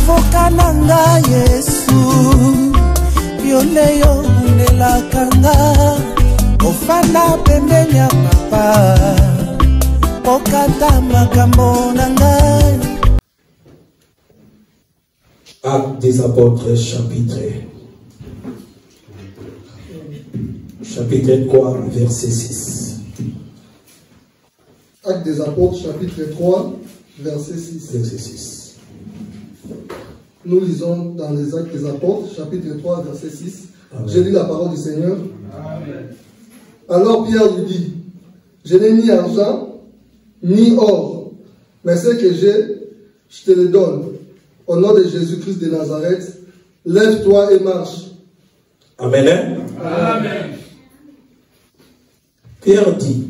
avoka nanga Yesu yoleyo nelakanga ofanda pembeni ya papa okata makambo nanga. Actes des apôtres chapitre 3 verset 6. Actes des apôtres chapitre 3 verset 6. Verset 6. Nous lisons dans les Actes des apôtres chapitre 3 verset 6. Amen. Je lis la parole du Seigneur. Amen. Alors Pierre lui dit, je n'ai ni argent ni or, mais ce que j'ai, je te le donne. Au nom de Jésus-Christ de Nazareth, lève-toi et marche. Amen. Amen. Pierre dit,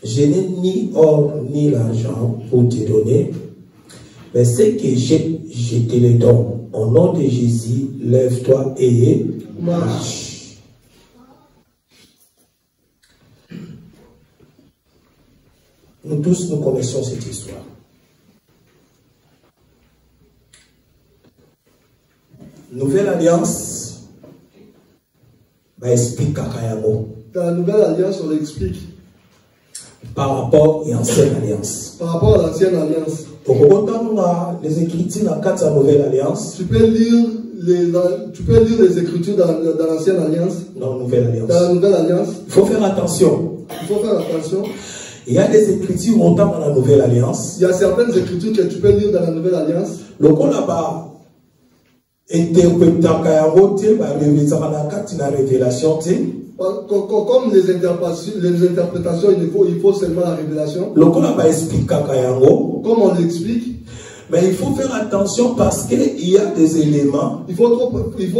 je n'ai ni or ni l'argent pour te donner, mais ce que j'ai, je te le donne. Au nom de Jésus, lève-toi et marche. Nous tous, nous connaissons cette histoire. Nouvelle Alliance explique Kakayango Dans la Nouvelle Alliance, on l'explique. par rapport à l'Ancienne Alliance. Par rapport à l'Ancienne Alliance. Pour autant, les Écritures dans la Nouvelle Alliance. Tu peux lire les Écritures dans l'Ancienne Alliance. Dans la Nouvelle Alliance. Dans la Nouvelle Alliance. Il faut faire attention. Il faut faire attention. Il y a des Écritures autant dans la Nouvelle Alliance. Il y a certaines Écritures que tu peux lire dans la Nouvelle Alliance. Le coup là-bas, interprétant la révélation, comme les interprétations, il faut seulement la révélation. le coup là-bas explique Kakayango. Comme on l'explique, Mais il faut faire attention parce qu'il y a des éléments. il faut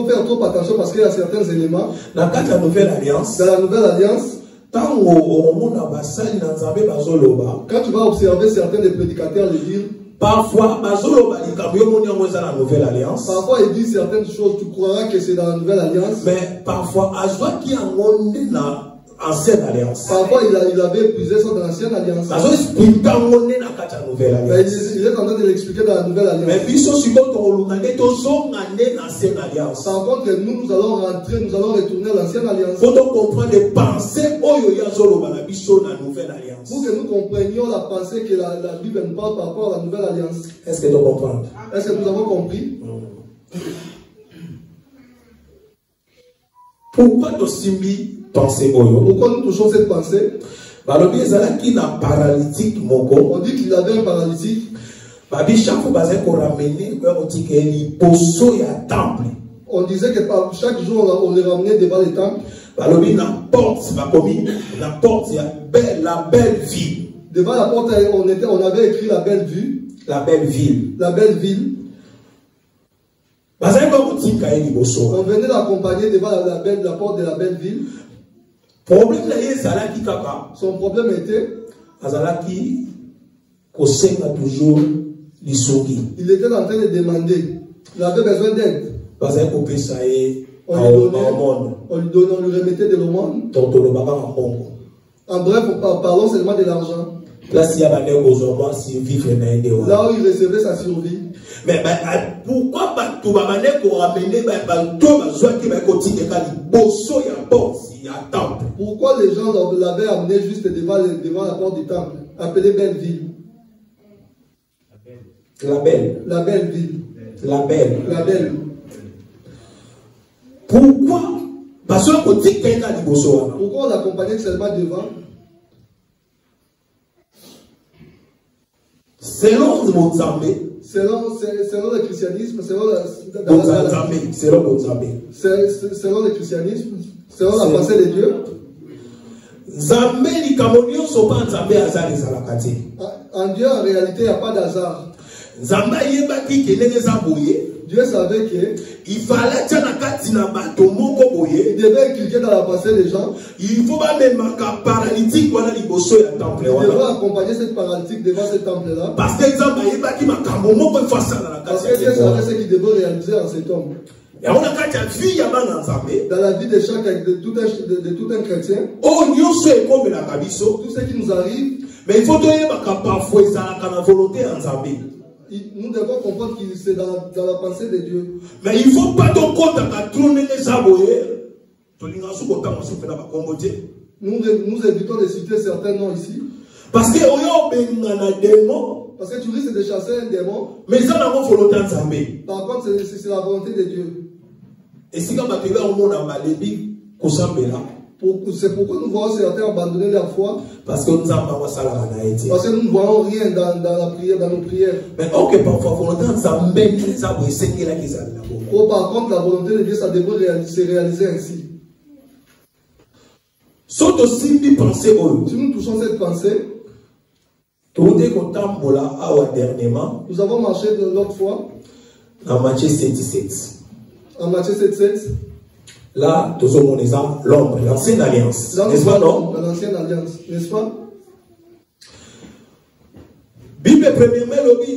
faire trop attention parce qu'il y a certains éléments. Dans la Nouvelle Alliance, Dans la Nouvelle Alliance, quand tu vas observer certains des prédicateurs les dire, parfois, la Nouvelle Alliance. parfois ils disent certaines choses, tu croiras que c'est dans la Nouvelle Alliance. Mais parfois, qui a Ancienne Alliance. Parfois il avait épuisé ça dans l'Ancienne Alliance. Mais il est en train de l'expliquer dans la Nouvelle Alliance. Par contre, nous allons rentrer, nous allons retourner à l'Ancienne Alliance. Faut donc comprendre les pensées la Nouvelle Alliance. Pour que nous comprenions la pensée que la Bible nous parle par rapport à la Nouvelle Alliance. Est-ce que tu comprends? Est-ce que nous avons compris? Pourquoi tu simbi penser Oyo? Pourquoi nous touchons cette pensée? On dit qu'il avait un paralytique. On disait que chaque jour on les ramenait devant les temples. La belle ville. Devant la porte, on avait écrit la belle vue. La belle ville. La belle ville. On venait l'accompagner devant la porte de la belle ville. Son problème était, il était en train de demander, il avait besoin d'aide. On lui remettait de l'aumône. En bref, parlons seulement de l'argent. Là où il recevait sa survie. Mais pourquoi tu vas pourquoi les gens l'avaient amené juste devant la porte du temple, appelé Belle Ville? La belle. La belle ville. La belle. La belle. Pourquoi? Parce que pourquoi on l'accompagnait seulement devant? Selon le christianisme, selon le christianisme, selon la pensée de Dieu, en Dieu, en réalité, il n'y a pas d'hasard. Dieu savait que il fallait il devait inculquer dans la pensée des gens. Il faut pas même un paralytique voilà il devait accompagner cette paralytique devant ce temple-là. Parce que Dieu savait ce qu'il devait réaliser en cet homme. Dans la vie de tout un chrétien, tout ce qui nous arrive, mais il faut donner parfois ça la volonté en Zambie. Nous devons comprendre que c'est dans la pensée de Dieu. Mais il ne faut pas ton compte à tourner les aboyés. Nous évitons de citer certains noms ici. Parce que tu risques de chasser un démon. Mais ça n'a pas volonté de Zambé. Par contre, c'est la volonté de Dieu. Et si quand tu vas au monde en Malébi, c'est pourquoi nous voyons certains abandonner leur foi. Parce que nous ne voyons rien dans la prière, dans nos prières. Mais ok, parfois, volonté de Zambé, par contre, la volonté de Dieu, ça devrait se réaliser ainsi. Si nous touchons cette pensée, nous avons marché de l'autre fois en Matthieu 7,7. En Matthieu 7,7. Là, tout le monde est l'ombre, l'ancienne alliance. N'est-ce pas, non? L'ancienne alliance, n'est-ce pas? Bible premièrement,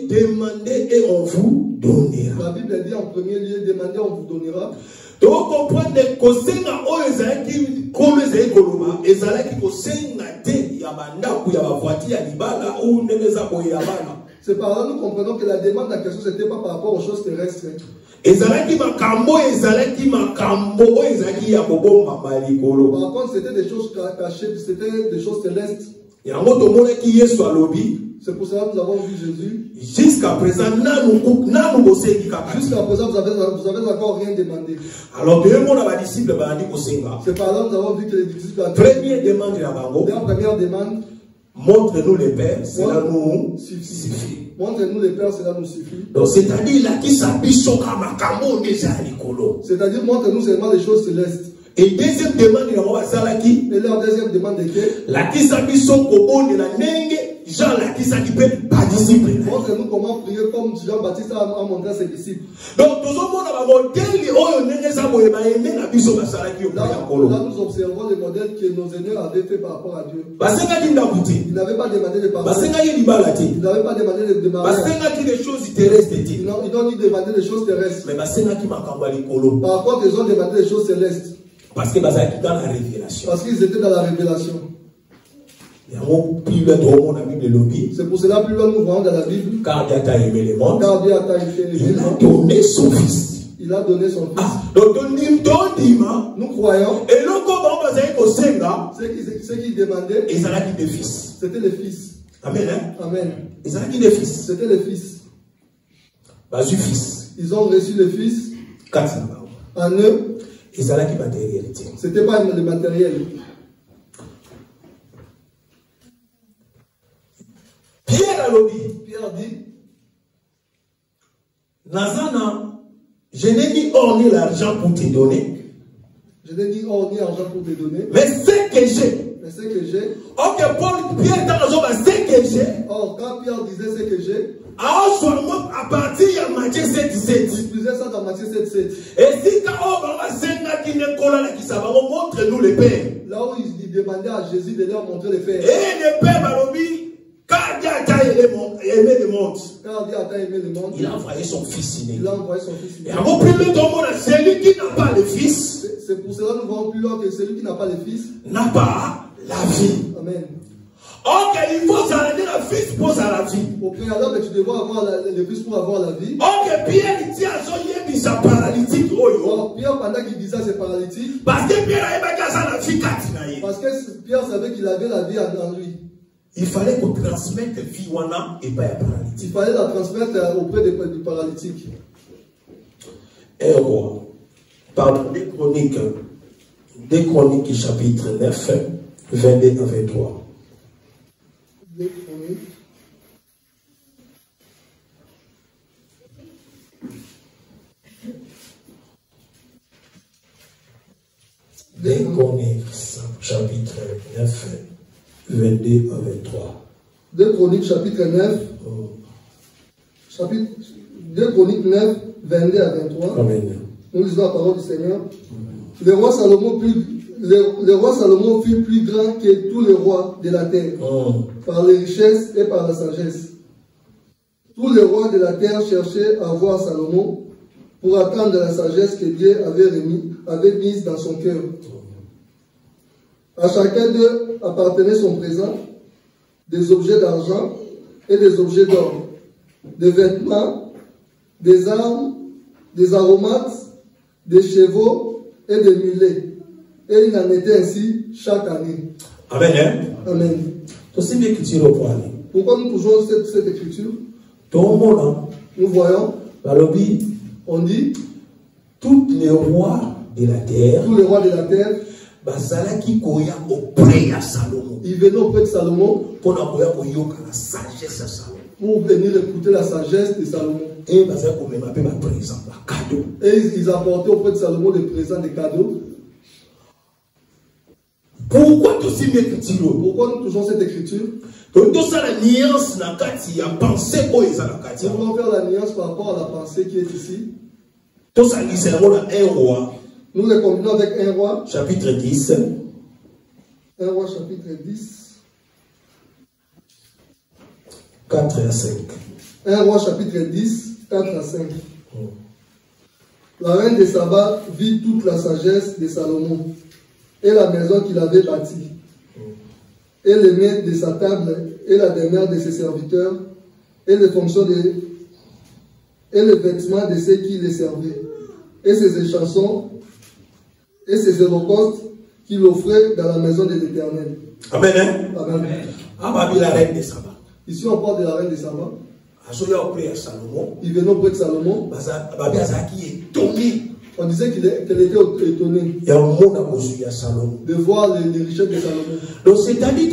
demandez et on vous donnera. La Bible dit en premier lieu, demandez, on vous donnera. Donc, comprendre que c'est comme les Koloma, et ça qui c'est par là nous comprenons que la demande en question, ce n'était pas par rapport aux choses terrestres. Par contre, c'était des choses cachées, c'était des choses célestes. C'est pour cela que nous avons vu Jésus. Jusqu'à présent, vous avez encore rien demandé. Alors, c'est par là que nous avons vu que les disciples ont première demande, la première demande, montre-nous les pères, cela nous suffit. Montre-nous les pères, cela nous suffit. Donc, c'est-à-dire, c'est-à-dire, montre-nous seulement les choses célestes. Et deuxième demande, et leur deuxième demande est que la Jean qui peut participer. Montre-nous comment prier comme Jean-Baptiste a montré à ses disciples. Donc, tout le monde a là, nous observons le modèle que nos aînés avaient fait par rapport à Dieu. Ils n'avaient pas demandé de parler. Ils n'avaient pas demandé de mariage. Ils n'ont ni demandé des choses terrestres. Par contre, ils ont demandé des choses célestes. Parce que dans la révélation. Parce qu'ils étaient dans la révélation. C'est pour cela plus loin nous voyons dans la Bible. Car Dieu a aimé le monde. Il a donné son fils. Il a donné son fils. Donc nous croyons. Et ce qu'ils demandaient, c'était les fils. Amen. Amen. C'était les fils. Ils ont reçu le fils. En eux. C'était pas le matériel. Pierre dit, Nazana, je n'ai ni or ni l'argent pour te donner. Je n'ai ni or ni argent pour te donner. Mais ce que j'ai. Ok, Paul, Pierre dans ce que j'ai. Or, quand Pierre disait ce que j'ai, à partir de Matthieu 7,7. Il disait ça dans Matthieu 7,7. Et si montre-nous les pères. Là où il demandait à Jésus de leur montrer les pères. Et les pères, car Dieu a aimé le monde. Il a envoyé son fils iné. Et avant plus loin, celui qui n'a pas le fils. C'est pour cela que nous voyons plus loin que celui qui n'a pas le fils n'a pas la vie. Amen. Ok, il faut s'arrêter le fils pour la vie. Au préalable, tu devrais avoir le fils pour avoir la vie. Ok, Pierre dit à son yébi sa paralytique. Pierre, pendant qu'il disait c'est paralytique. Parce que Pierre avait pas la vie. Parce que Pierre savait qu'il avait la vie en lui. Il fallait qu'on transmette la vie et pas la paralytique. Il fallait la transmettre auprès du paralytique. Et roi, par des Chroniques chapitre 9, 22 à 23. Des Chroniques chapitre 9, 22 à 23. 2 Chroniques chapitre 9. Chapitre 2 Chroniques 9, 22 à 23. Amen. Nous lisons la parole du Seigneur. Le roi Salomon fut plus grand que tous les rois de la terre, par les richesses et par la sagesse. Tous les rois de la terre cherchaient à voir Salomon pour attendre la sagesse que Dieu avait mise dans son cœur. À chacun d'eux appartenait son présent, des objets d'argent et des objets d'or. des vêtements, des armes, des aromates, des chevaux et des mulets. Et il en était ainsi chaque année. Amen. Amen. Pourquoi nous touchons cette écriture? Nous voyons, on dit, tous les rois de la terre, ils venaient auprès de Salomon pour venir écouter la sagesse de Salomon. Et ils apportaient auprès de Salomon des présents, des cadeaux. Pourquoi nous touchons cette écriture? Nous voulons faire la nuance par rapport à la pensée qui est ici. Nous les combinons avec 1 roi. Chapitre 10. 1 roi chapitre 10. 4 à 5. 1 roi chapitre 10, 4 à 5. La reine de Saba vit toute la sagesse de Salomon et la maison qu'il avait bâtie, et les mets de sa table, et la demeure de ses serviteurs, et les fonctions et les vêtements de ceux qui les servaient, et ses échansons, et ses holocaustes qu'il offrait dans la maison de l'Éternel. Amen. Amen. Amen. La reine de Saba. Ici on parle de la reine de Saba. Il venait auprès de Salomon. On disait qu'elle était étonnée de voir les richesses de Salomon. Donc c'est-à-dire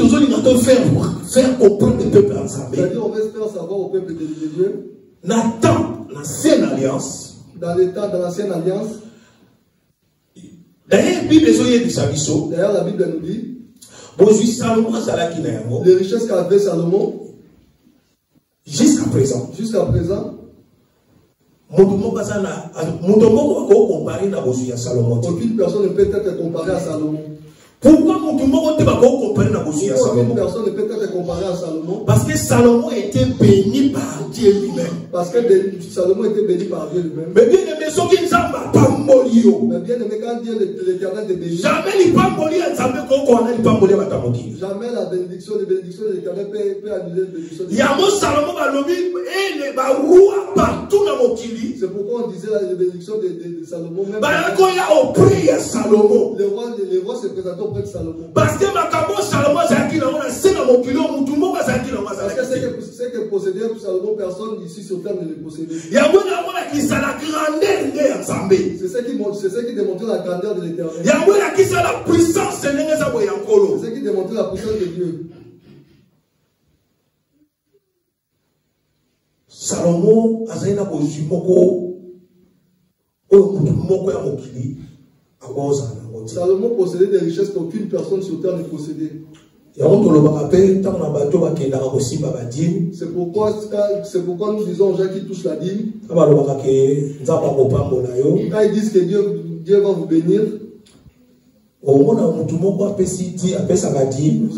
faire comprendre le peuple ensemble. C'est-à-dire on veut faire savoir au peuple de Dieu. Nathan, l'ancienne alliance. Dans l'ancienne alliance. D'ailleurs la Bible nous dit les richesses qu'avait Salomon jusqu'à présent. Aucune personne ne peut être comparée à Salomon. Pourquoi aucune personne ne peut être comparée à Salomon? Parce que Salomon était béni par Dieu lui-même. Salomon était béni par Dieu lui-même. Mais bien aimé, ceux qui ne savent pas mais bien aimé, quand Dieu l'Éternel est béni, jamais la bénédiction de l'Éternel peut annuler la bénédiction de l'Éternel. C'est pourquoi on disait la bénédiction de Salomon. Même les rois se présentaient auprès de Salomon. Parce que c'est que possédait Salomon, personne ici sur terre ne le possédait. C'est ce qui démontrait la grandeur de l'Éternel. C'est la puissance C'est ce qui démontrait la puissance de Dieu. Salomon a Salomon possédait des richesses qu'aucune personne sur terre ne possédait. C'est pourquoi nous disons aux gens qui touchent la dîme, quand ils disent que Dieu va vous bénir, vous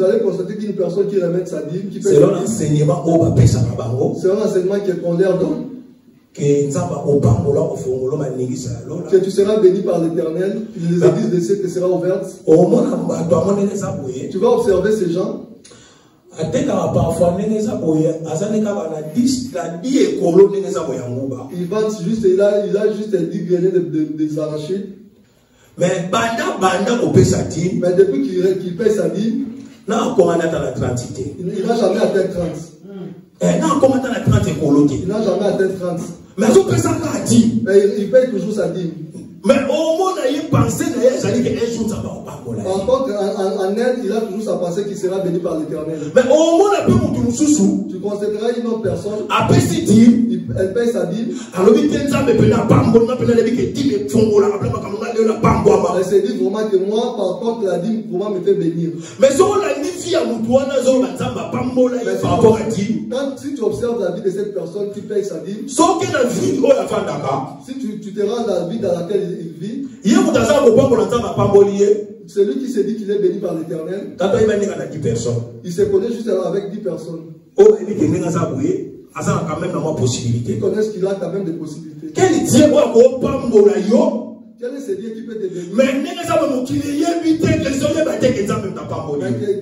allez constater qu'une personne qui remet sa dîme, qui selon l'enseignement qu'on leur donne, que tu seras béni par l'Éternel, les églises de ciel te sera ouverte. Tu vas observer ces gens. Il vend juste, il a juste 10 graines de arachides. Mais depuis qu'il paye sa dîme, il n'a jamais atteint 30. Il n'a jamais atteint 30. Mais il paye toujours sa dîme. Mais au moins, il pensait qu'un jour, ça va pas. Par contre, en elle, il a toujours sa pensée qu'il sera béni par l'Éternel. Mais au moins, tu considéreras une autre personne. Après, elle paye sa dîme. Alors, elle s'est dit vraiment que moi, par contre, la dîme, vraiment me fait bénir. Mais si tu observes la vie de cette personne qui paye sa dîme, si tu te rends dans la vie dans laquelle il vit, celui qui se dit qu'il est béni par l'Éternel, il se connaît juste avec 10 personnes. Ils connaissent qu'il a quand même des possibilités. Quel Dieu Quel est ce Dieu qui peut te bénir? Mais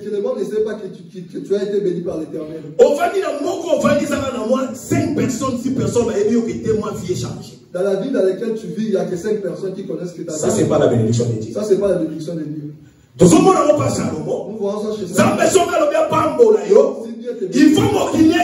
que le monde ne sait pas que tu as été béni par l'Éternel. On va dire à moi 5 personnes, 6 personnes, Dans la vie dans laquelle tu vis, il n'y a que 5 personnes qui connaissent que tu as. Ça, c'est pas la bénédiction de Dieu. Ça, c'est pas la bénédiction de Dieu. Nous voyons ça chez ça. Il faut qu'il y ait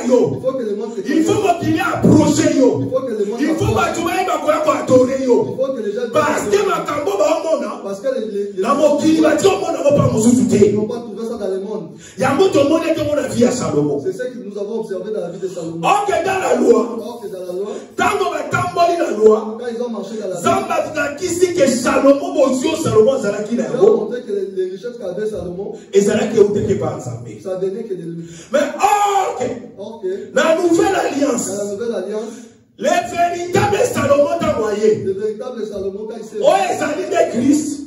Il faut que le monde se connaisse. il faut qu'il y ait approché yo. Il faut que le monde il faut s'approche. que yo. Il faut que les gens Parce que ma cambo ba omona. parce que les La mokili ba ti omona ko pa mosusu te. ils n'ont pas trouvé ça dans le monde. Ya moto mona ke mona vie à Salomon. C'est ce que nous avons observé dans la vie de Salomon. OK dans la loi. Or que dans la loi, Tango ba tamboli la loi. quand ils ont marché dans la loi, Zamba kisi que Salomon bozio Salomon zalaki na ils ont yo. montré que les richesses qu'avait Salomon, Ezalaki uteke pa nzambe. ça venait que de lui. Mais OK. Or que La nouvelle dans alliance. la nouvelle alliance, Les véritables Salomon t'envoyé. le véritable Salomon, quand il s'est Oh, ezali de Christ.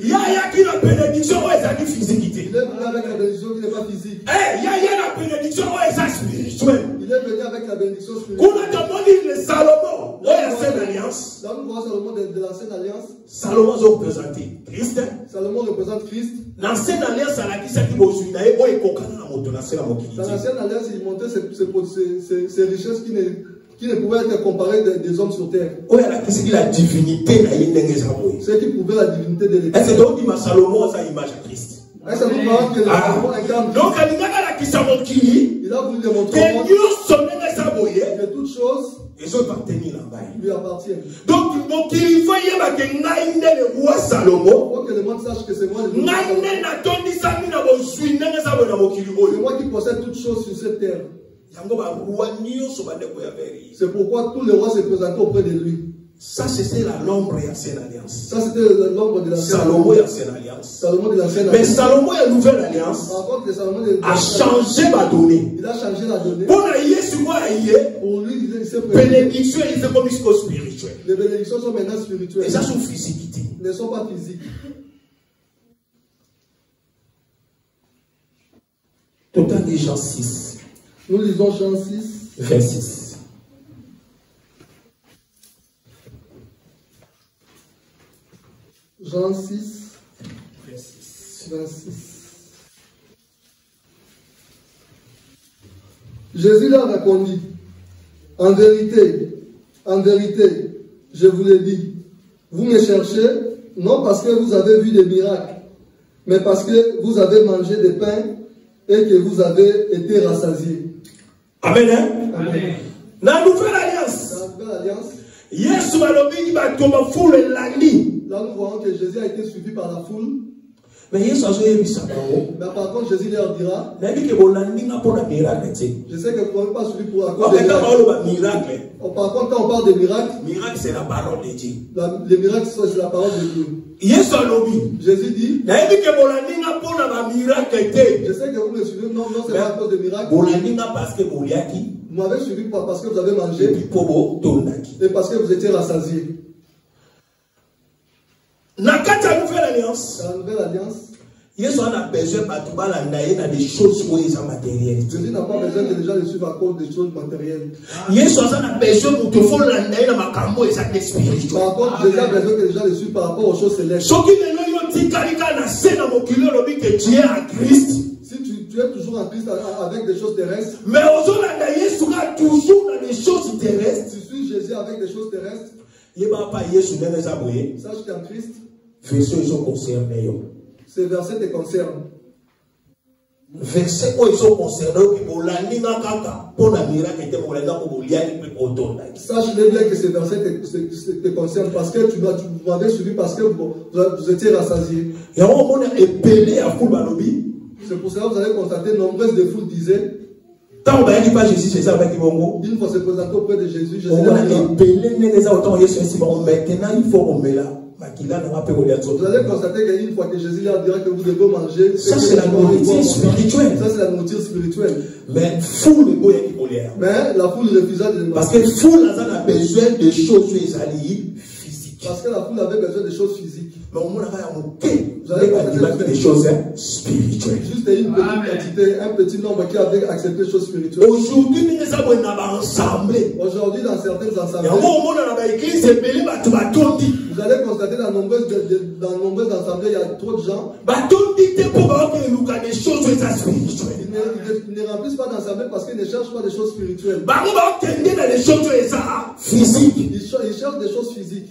Il y a qui la bénédiction, oh, ezali physique. il est venu avec la bénédiction qui n'est pas physique. Eh, il y a la bénédiction, oh, ezali spirituelle. Il est venu avec la bénédiction spirituelle. Qu'on a demandé le Salomon, oh, il y a cette alliance. Là, nous voyons Salomon de l'ancienne alliance. Salomon a représenté Christ. Salomon représente Christ. L'ancienne alliance, elle a qui s'est dit, bon, je suis là, oh, il faut qu'on a monté la scène à mon Dans l'ancienne alliance, il montrait ses richesses qui ne pouvaient être comparées des hommes sur terre. Oh, il y a qui s'est dit la divinité, Ceux qui pouvaient la divinité de et l'État. c'est donc, il m'a Salomon, ça image à Christ. Et ça nous parle que Salomon incarne. Donc, il y a qui s'est montré, Il a voulu démontrer que Dieu sommet sa boye, que toutes choses et je appartenir là-bas. lui appartiennent. Donc, il faut y avoir que le roi Il Salomon. faut que le monde sache que c'est moi le roi Salomon. C'est moi qui possède toutes choses sur cette terre. C'est pourquoi tous les rois se présentaient auprès de lui. Ça, c'était l'ombre et l'ancienne alliance. Ça, c'était l'ombre de l'ancienne Salomon et alliance. l'ancienne alliance. Salomon de l'ancienne Mais alliance. Salomon et la nouvelle alliance Par contre, le Salomon de a changé ma donnée. il a changé la donnée. Pour Pour lui, il s'est présenté. bénédiction et c'est comme spirituel. Les bénédictions sont maintenant spirituelles. Et ça, c'est physique. Elles ne sont pas physiques. Total de Jean 6, Nous lisons Jean 6, 26. Jean 6, 26. Jésus leur répondit, en vérité, je vous l'ai dit, vous me cherchez, non parce que vous avez vu des miracles, mais parce que vous avez mangé des pains et que vous avez été rassasiés. Amen. Hein? Amen. La nouvelle alliance. Dans la nouvelle alliance, Yesu balobi batoma foule landi. là nous voyons que Jésus a été suivi par la foule. Mais Yesu azoyebisa bango. Mais par contre, Jésus leur dira, Nayebi ke bolandi nga mpona miracle te. je sais que vous ne pouvez pas suivre pour la cause Ok, des quand miracles. on parle de miracle, Par contre, quand on parle des miracles, miracle c'est la parole de Dieu. les miracles, c'est la parole de Dieu. Yesu alobi. Jésus dit, Nayebi ke bolandi nga mpona ba miracle te. je sais que vous me suivez, non, c'est pas à cause des miracles. Bolandi nga parce que boliaki. Vous m'avez suivi parce que vous avez Et mangé puis pobo tondaki. et parce que vous étiez rassasiés. Na kati ya nouvelle alliance. Dans la nouvelle alliance, Yesu a besoin de balanda ye na des choses où ils sont matérielles. Jésus n'a pas besoin que les gens le suivent à cause des choses matérielles. Yesu a besoin de te faire landa ye na makambo et ça spirituel. Par contre, Jésus a besoin que les gens le suivent par rapport aux choses célestes. Soki lelo yo tikalika na se na mokili lobi que tu es en Christ. Si tu es toujours en Christ avec des choses terrestres, Mais ozolanda Yesu ka toujours dans des choses terrestres. si tu suis Jésus avec des choses terrestres, Yeba pa Yesu ndenge za boye. sache qu'en Christ, Verset ils sont concernés yo. ces versets te concernent. Verset où ils sont concernés qui bolandi na kaka pour la miracle te bolanda ko boliani pe otonda. Sache-le bien que ces versets te concernent parce que vous m'avez suivi parce que vous étiez rassasiés. Et on a épelé à foule balobi. C'est pour cela que vous allez constater nombreuses de foules disaient, Tant que tu pas Jésus, c'est ça avec Bongo. une fois se présenter auprès de Jésus, Jésus On leur a dira, épelé les autant Yesu si bon maintenant il faut on met là. vous allez constater qu'une fois que Jésus leur dira que vous devez manger, Ça c'est la nourriture spirituelle. ça c'est la nourriture spirituelle. Mais foule le boy qui colère. Mais la foule refusa de le Parce manger. que foule a besoin de choses physiques. physiques. Parce que la foule avait besoin de choses physiques. Mais au moins, vous avez des choses spirituelles. Juste une petite quantité, un petit nombre qui avait accepté les choses spirituelles. Aujourd'hui, Aujourd'hui, dans certaines assemblées, vous allez constater dans nombreuses assemblées, il y a trop de gens. Ils ne remplissent pas d'assemblée parce qu'ils ne cherchent pas des choses spirituelles. Ils cherchent des choses physiques.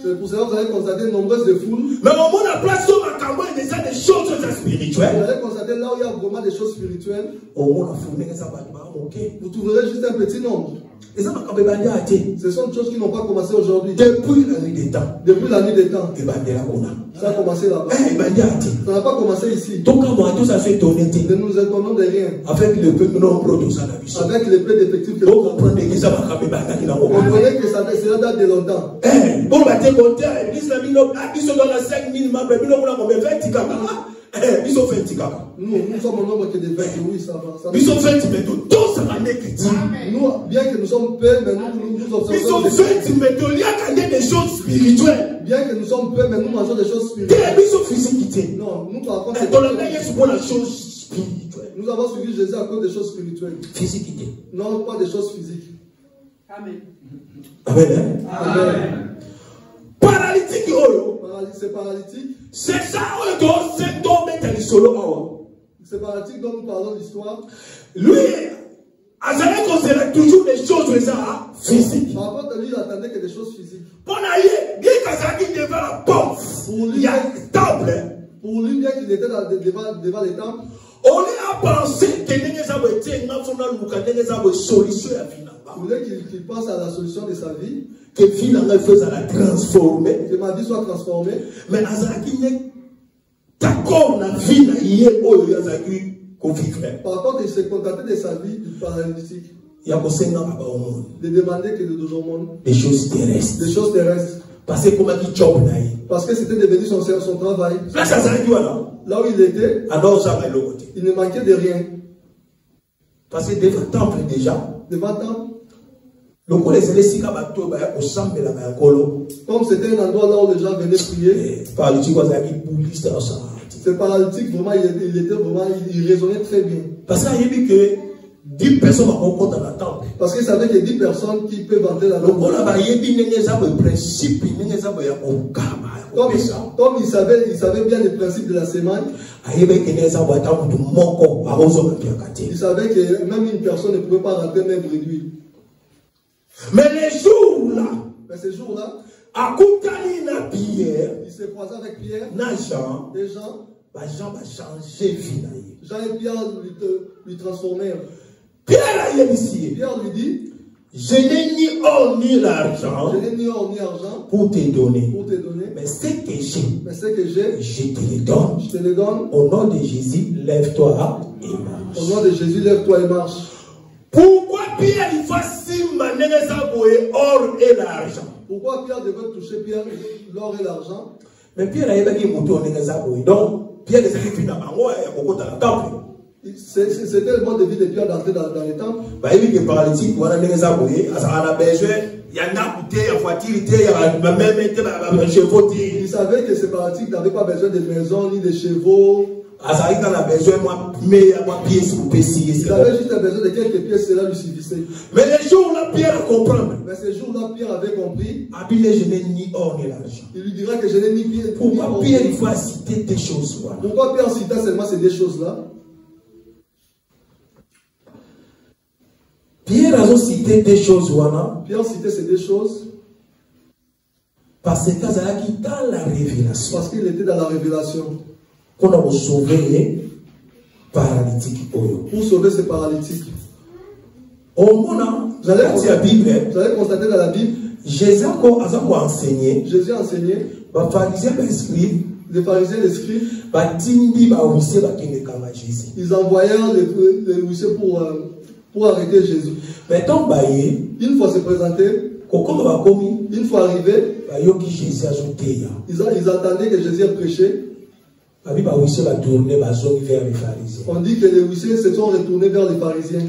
C'est pour cela que vous allez constater nombreuses de foules. Mais au moins, la place où des choses spirituelles. Vous allez constater là où il y a vraiment des choses spirituelles. Au moins, vous trouverez juste un petit nombre. Ce sont des choses qui n'ont pas commencé aujourd'hui. Depuis la nuit des temps. Depuis la nuit des temps. Ça a commencé là-bas. Ça n'a pas commencé ici. Ne nous étonnons de rien. Avec le peu d'effectifs que nous avons. Comprenez que cela date de longtemps. Bon, nous sommes au nombre que de 20, oui, ça va. Nous, bien que nous sommes peu, mais nous observons des choses spirituelles. Bien que nous sommes peu, mais nous mangeons des choses spirituelles. Non, nous par contre, nous avons suivi Jésus à cause des choses spirituelles. Non, pas des choses physiques. Amen. Amen. Amen. Paralytique. C'est paralytique. C'est ça, c'est paralytique dont nous parlons de l'histoire. Lui, Azalé considère toujours des choses physiques. Par contre, lui, il attendait que des choses physiques. Pour lui, bien qu'il était devant les temples, on a pensé que il voulait qu'il pense à la solution de sa vie, que la transformer, que ma vie soit transformée. Mais Azalaki n'est d'accord la vie par contre, il s'est contenté de sa vie paralytique. De demander que de nos mondes des choses terrestres. Des choses terrestres. Parce que c'était devenu son travail. Là où il était, il ne manquait de rien. Parce que devant le temple déjà, devant le temple, comme c'était un endroit là où les gens venaient prier, ce paralytique, vraiment, il raisonnait très bien. Parce qu'il a vu que 10 personnes vont dans le temple. Parce qu'il savait qu'il y a 10 personnes qui peuvent entrer dans le temple. Comme il savait bien les principes de la semaine, il savait que même une personne ne pouvait pas rentrer même réduit. Mais les jours là, ces jours-là, il s'est croisé avec Pierre, et Jean va changer vie. Jean et Pierre lui transformèrent. Pierre lui dit, je n'ai ni or ni l'argent pour te donner. Mais ce que j'ai, je te le donne. Au nom de Jésus, lève-toi et marche. Au nom de Jésus, lève-toi et marche. Pourquoi Pierre il fasse or et l'argent? Pourquoi Pierre devait toucher l'or et l'argent? Mais Pierre a dit donc Pierre est venu dans le temple. C'était le mode de vie de Pierre d'entrer dans les temples. Il y a des il savait que ces paralytiques n'avaient pas besoin de maisons ni de chevaux. Il avait juste besoin de quelques pièces, cela lui suffisait. Mais les jours-là, Pierre comprend. Mais ces jours-là, Pierre avait compris. Je n'ai ni or ni l'argent. Il lui dira que je n'ai ni Pierre. Pourquoi Pierre il faut citer des choses? Pourquoi Pierre cita seulement ces deux choses-là? Pierre a cité des choses. Pierre citait ces deux choses. Parce qu'il était dans la révélation. Parce qu'il était dans la révélation. Pour sauver les paralytiques. Pour sauver ces paralytiques. Vous allez constater dans la Bible. Jésus a enseigné. Les pharisiens, les scribes. Ils envoyèrent les huissiers pour arrêter Jésus. Une fois se présenter. Une fois arrivé. Ils entendaient que Jésus a prêché. On dit que les huissiers se sont retournés vers les pharisiens.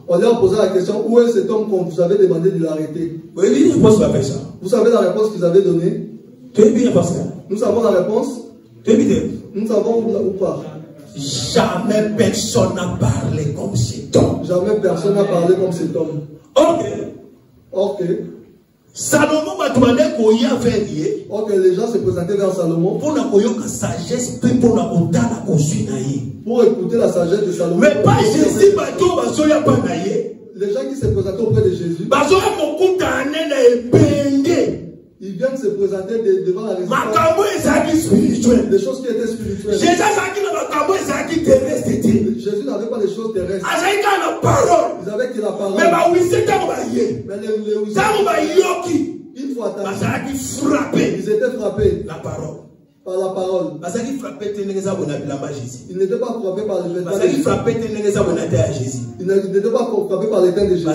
On leur a posé la question, où est cet homme qu'on vous avait demandé de l'arrêter? Vous savez la réponse qu'ils avaient donnée? Nous savons la réponse. Nous savons ou pas? Jamais personne n'a parlé comme cet homme. Jamais personne n'a parlé comme cet homme. Ok. Salomon m'a demandé qu'on y a fait. Ok, les gens se présentaient vers Salomon. Pour sagesse, pour écouter la sagesse de Salomon. Mais pas Jésus, les gens qui se présentaient auprès de Jésus, ils viennent se présenter devant la résurrection. Des choses qui étaient spirituelles. Jésus n'avait pas des choses terrestres. Ils avaient que la parole. Mais une fois ils étaient frappés la parole. Par la parole. Il n'était pas frappé par le vêtement. Il n'était pas frappé par l'éteint de Jésus.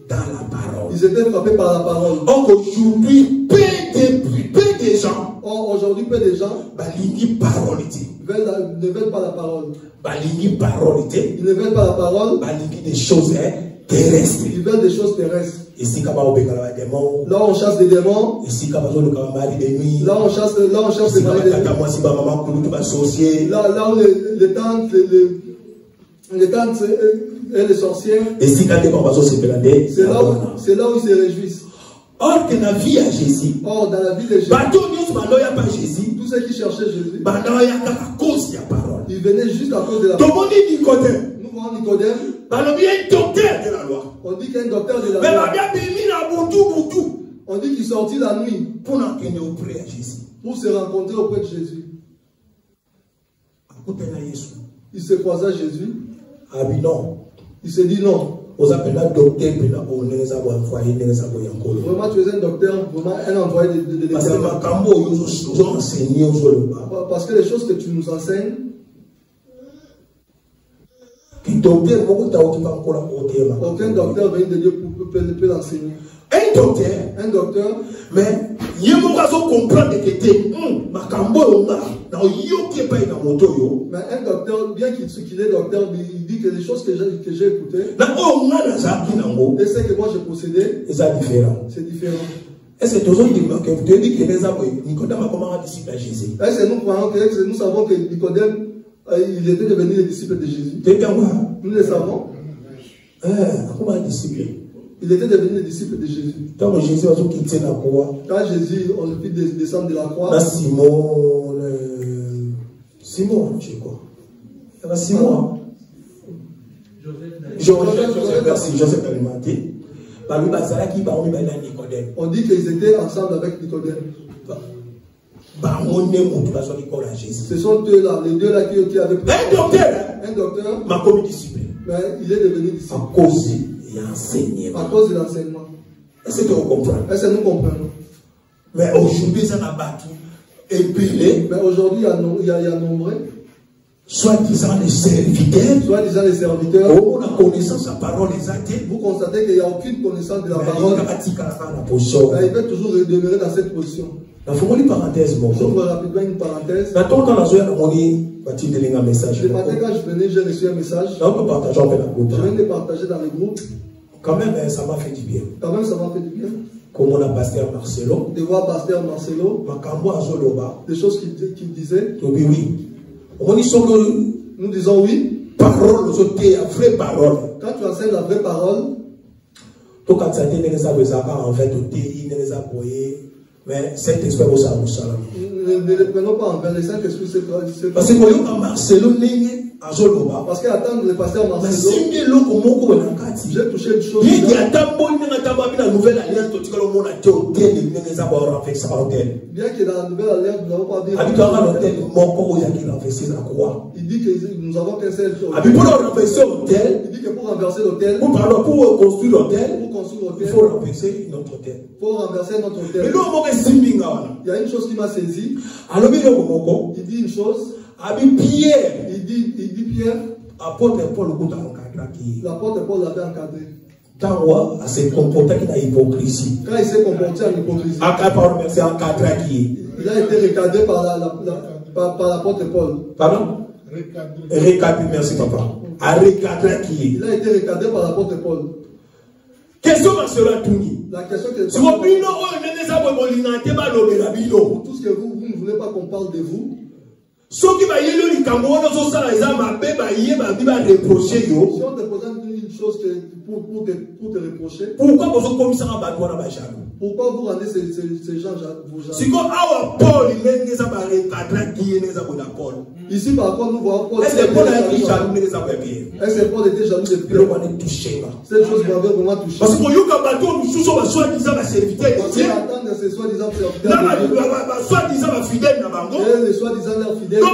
Dans la parole. Ils étaient frappés par la parole. Aujourd'hui, peu de gens. Aujourd'hui, peu de gens ne veulent pas la parole. Ils ne veulent pas la parole. Des choses terrestres. Ils veulent des choses terrestres. Là on chasse des démons. Là on chasse des maris de nuit. Là où les tantes et les sorcières. C'est là où ils se réjouissent. Or que la vie à Jésus. Dans la vie de Jésus. Tous ceux qui cherchaient Jésus. Ils venaient juste à cause de la parole. Nous voyons Nicodème. On dit qu'il est un docteur de la loi. On dit qu'il sortit la nuit pour se rencontrer auprès de Jésus. Il se croisa à Jésus. Il se dit non. Vraiment, tu es un docteur, vraiment un envoyé de l'Éternel. Parce que les choses que tu nous enseignes, aucun docteur venu de Dieu peut l'enseigner. Un docteur, mais il faut comprendre que un docteur, bien qu'il est docteur, il dit que les choses que j'ai écoutées et ce que moi j'ai possédé, c'est différent. Est-ce que vous dit que Nicodème a comment un disciple à Jésus? Est-ce que nous savons que Nicodème il était devenu le disciple de Jésus? Nous le savons. Comment un disciple? Il était devenu le disciple de Jésus. Quand Jésus a quitté la croix, quand Jésus on le fit descendre de la croix, Simon, je crois. Il y a Simon. Joseph alimenté. On dit qu'ils étaient ensemble avec Nicodème. Ce sont eux-là, les deux-là qui avaient pris. Un docteur. Mais il est devenu disciple. À cause de l'enseignement. Est-ce que vous comprenez? Est-ce que nous comprenons? Mais aujourd'hui, ça n'a pas tout épilé. Mais aujourd'hui, il y a nombreux. Soit-disant les serviteurs. Oh, on a connaissance de la parole des athées. Vous constatez qu'il n'y a aucune connaissance de la parole. Il peut toujours demeurer dans cette position. J'ouvre rapidement une parenthèse. Le matin, quand je venais, j'ai reçu un message. Je viens de partager dans le groupe. Quand même, ça m'a fait du bien. Quand même, ça m'a fait du bien. Comme on a Pasteur Marcelo. De voir Pasteur Marcelo. Des choses qu'il disait. Oui. Nous disons oui. Parole, vraie parole. Quand tu enseignes la vraie parole, mais cet esprit vous a ne le prenons pas envers les Saint-Esprit. Parce que Marcelo parce qu'attendre le pasteur Marcelo, j'ai touché une chose. Bien que dans la nouvelle alliance, nous n'avons pas dit. Il dit que nous avons qu'un seul hôtel. Il dit que pour renverser l'hôtel, pour construire l'hôtel, il faut renverser notre hôtel. Pour renverser notre hôtel. Il y a une chose qui m'a saisi. Il dit une chose. Il dit Pierre. L'apôtre Paul l'avait encadré. Quand il s'est comporté en hypocrisie. Il a été recadré par l'apôtre Paul. Pardon? Recadré, merci papa. A recadré qui? Il a été recadré par l'apôtre Paul. Question va sera tournée. La question que si vous voulez, pour tout ce que vous ne voulez pas qu'on parle de vous. Si on te présente une chose pour te reprocher, pourquoi vous rendez ces gens vos gens? Ici par contre nous voyons Paul. Est-ce que Paul était jaloux de Pierre? Cette chose m'avait vraiment touché. Parce que vous attendre ces soi-disant serviteurs et les soi-disant leurs fidèles. Vous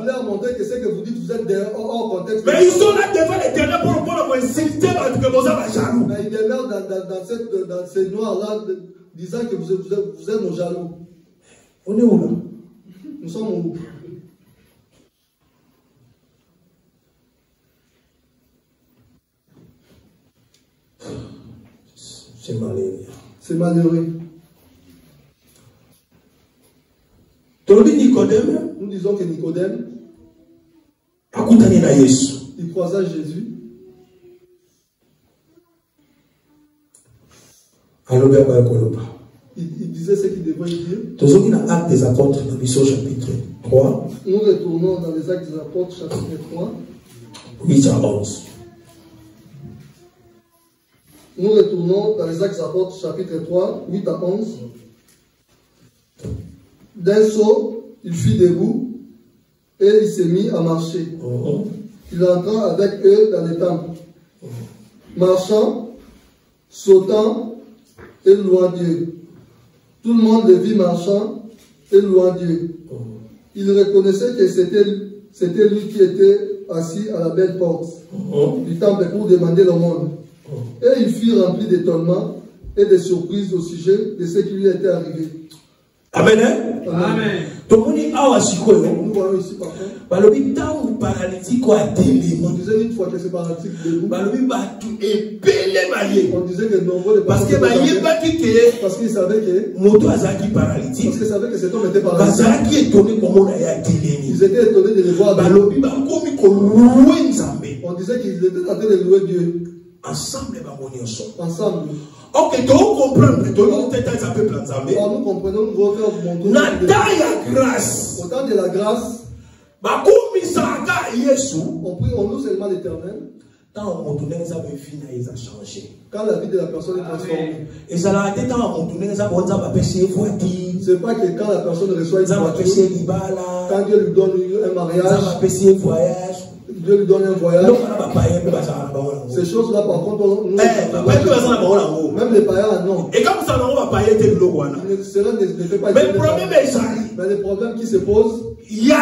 voulez montrer que ce que vous dites, vous êtes hors contexte. Mais ils sont là devant l'éternel pour insulter que vous êtes jaloux. Mais ils demeurent dans ces noirs-là, disant que vous êtes nos jaloux. On est où là? Nous sommes où? C'est malheureux. C'est malheureux. Nous disons que Nicodème, il croisa Jésus. Il disait ce qu'il devait dire. Nous retournons dans les Actes des Apôtres, chapitre 3. 8 à 11. Nous retournons dans les Actes des Apôtres, chapitre 3, 8 à 11. D'un saut, il fut debout et il s'est mis à marcher. Il entra avec eux dans les temples, marchant, sautant et louant Dieu. Tout le monde le vit marchant et louant Dieu. Il reconnaissait que c'était lui qui était assis à la belle porte du temple pour demander l'aumône. Et il fut rempli d'étonnement et de surprise au sujet de ce qui lui était arrivé. Amen. Amen. Nous voyons ici par contre. On disait une fois que c'est paralytique debout. On disait que nombreux de parce qu'il savait que cet homme était paralytique. Ils étaient étonnés de le voir. On disait qu'ils étaient en train de louer Dieu. Ensemble. Ok, tu comprends. Nous comprenons, nous devons faire mon grâce. Au temps de la grâce, on loue seulement l'Éternel. Quand la vie de la personne est transformée. C'est pas que quand la personne reçoit une voiture, quand Dieu lui donne un mariage, Dieu lui donne un voyage. Ces choses-là, par contre, même les païens, non. Et comme ça, on va payer tes blocs. Cela ne fait pas. Mais le problème est ça. Mais le problème qui se pose, il y a